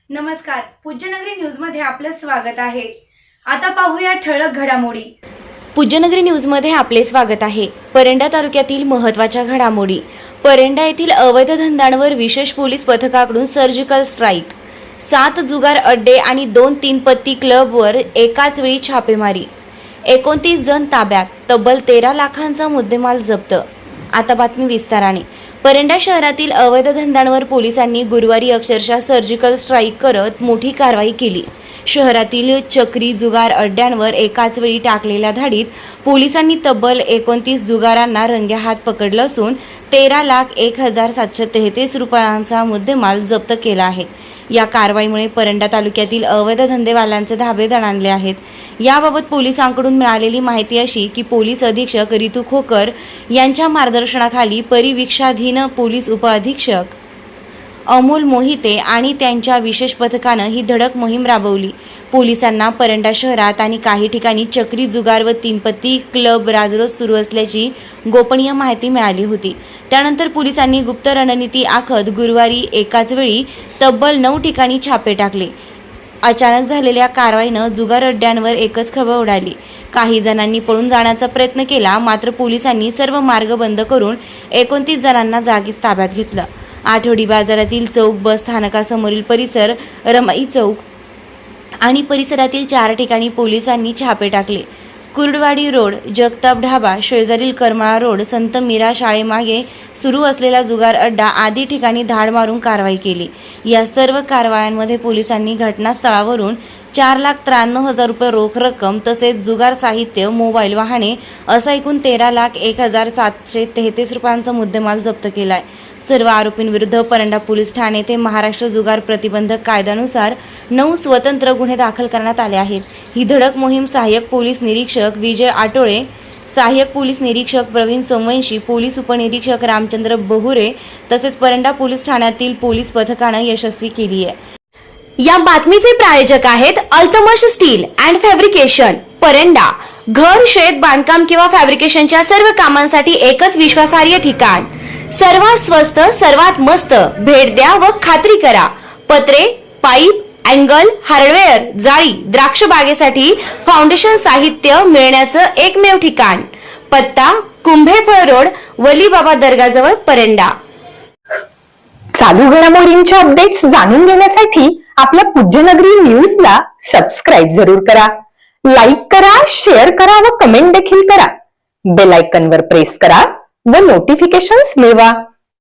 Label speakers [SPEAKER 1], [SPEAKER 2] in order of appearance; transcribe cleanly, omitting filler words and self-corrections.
[SPEAKER 1] नमस्कार, पूज्यनगरी न्यूज मध्ये आपलं स्वागत आहे। आता पाहूया ठळक घडामोडी।
[SPEAKER 2] पूज्यनगरी न्यूज मध्ये आपले स्वागत आहे। परंडा तालुक्यातील महत्त्वाच्या घडामोडी। परंडा येथील अवैध धंद्यांवर विशेष पोलीस पथकाकडून सर्जिकल स्ट्राईक। 7 जुगार अड्डे आणि 2 तीनपत्ती क्लबवर एकाच वेळी छापेमारी। 29 जण ताब्यात, तब्बल 13 लाखांचा मुद्देमाल जप्त। आता बातमी विस्ताराने। परंडा शहरातील अवैध धंद्यांवर पोलिसांनी गुरुवारी अक्षरशः सर्जिकल स्ट्राईक करत मोठी कारवाई केली। शहरातील चक्री जुगार अड्ड्यांवर एकाच वेळी टाकलेल्या धाडीत पोलिसांनी तब्बल 29 जुगारांना रंगेहात पकडलं असून 13,01,733 रुपयांचा मुद्देमाल जप्त केला आहे। या कारवाईमुळे परंडा तालुक्यातील अवैध धंदेवाल्यांचे धाबे दणाणले आहेत। याबाबत पोलिसांकडून मिळालेली माहिती अशी की पोलीस अधीक्षक रितू खोकर यांच्या मार्गदर्शनाखाली परिवीक्षाधीन पोलीस उपअधीक्षक अमोल मोहिते आणि त्यांच्या विशेष पथकानं ही धडक मोहीम राबवली। पोलिसांना परंडा शहरात आणि काही ठिकाणी चक्री जुगार व तीनपत्ती क्लब राजरोज सुरू असल्याची गोपनीय माहिती मिळाली होती। त्यानंतर पोलिसांनी गुप्त रणनीती आखत गुरुवारी एकाच वेळी तब्बल 9 ठिकाणी छापे टाकले। अचानक झालेल्या कारवाईनं जुगार अड्ड्यांवर एकच खळबळ उडाली। काही जणांनी पळून जाण्याचा प्रयत्न केला, मात्र पोलिसांनी सर्व मार्ग बंद करून 29 जणांना जागीच ताब्यात घेतलं। आठवडी बाजारातील चौक बस स्थानकासमोरील परिसर, रमाई चौक आणि परिसरातील 4 ठिकाणी पोलिसांनी छापे टाकले। कुर्डवाडी रोड, जगताप ढाबा शेजारील करमाळा रोड, संत मीरा शाळेमागे सुरू असलेला जुगार अड्डा आदी ठिकाणी धाड मारून कारवाई केली। या सर्व कारवायांमध्ये पोलिसांनी घटनास्थळावरून 4,93,000 रुपये रोख रक्कम तसेच जुगार साहित्य, मोबाईल, वाहने असा एकूण 13,01,733 रुपयांचा मुद्देमाल जप्त केलाय। सर्व आरोपींविरुद्ध परंडा पोलीस ठाणे ते महाराष्ट्र जुगार प्रतिबंधक कायद्यानुसार 9 स्वतंत्र गुन्हे दाखल करण्यात आले आहेत। ही धडक मोहीम सहाय्यक पोलीस निरीक्षक विजय आटोळे, सहाय्यक पोलीस निरीक्षक प्रवीण सोमवंशी, पोलीस उपनिरीक्षक रामचंद्र बहुरे तसेच परंडा पोलीस ठाण्यातील पोलीस पथकानं यशस्वी केली आहे।
[SPEAKER 3] या बातमीचे प्रायोजक आहेत Altamash steel and fabrication, Paranda. घर, शेत, बांधकाम किंवा फॅब्रिकेशनच्या सर्व कामांसाठी एकच विश्वासार्ह ठिकाण। सर्वात स्वस्त, सर्वात मस्त। भेट द्या व खात्री करा। पत्रे, पाईप, अँगल, हार्डवेअर, जाळी, द्राक्ष बागेसाठी फाउंडेशन साहित्य मिळण्याचं एकमेव ठिकाण। पत्ता कुंभेफळ रोड, वलीबाबा दर्गाजवळ, परंडा।
[SPEAKER 4] चालू घडामोडींच्या अपडेट्स जाणून घेण्यासाठी आपल्या पूज्यनगरी न्यूजला सबस्क्राईब जरूर करा, लाईक करा, शेअर करा व कमेंट देखील करा। बेल आयकॉनवर प्रेस करा व नोटिफिकेशन्स मिळवा।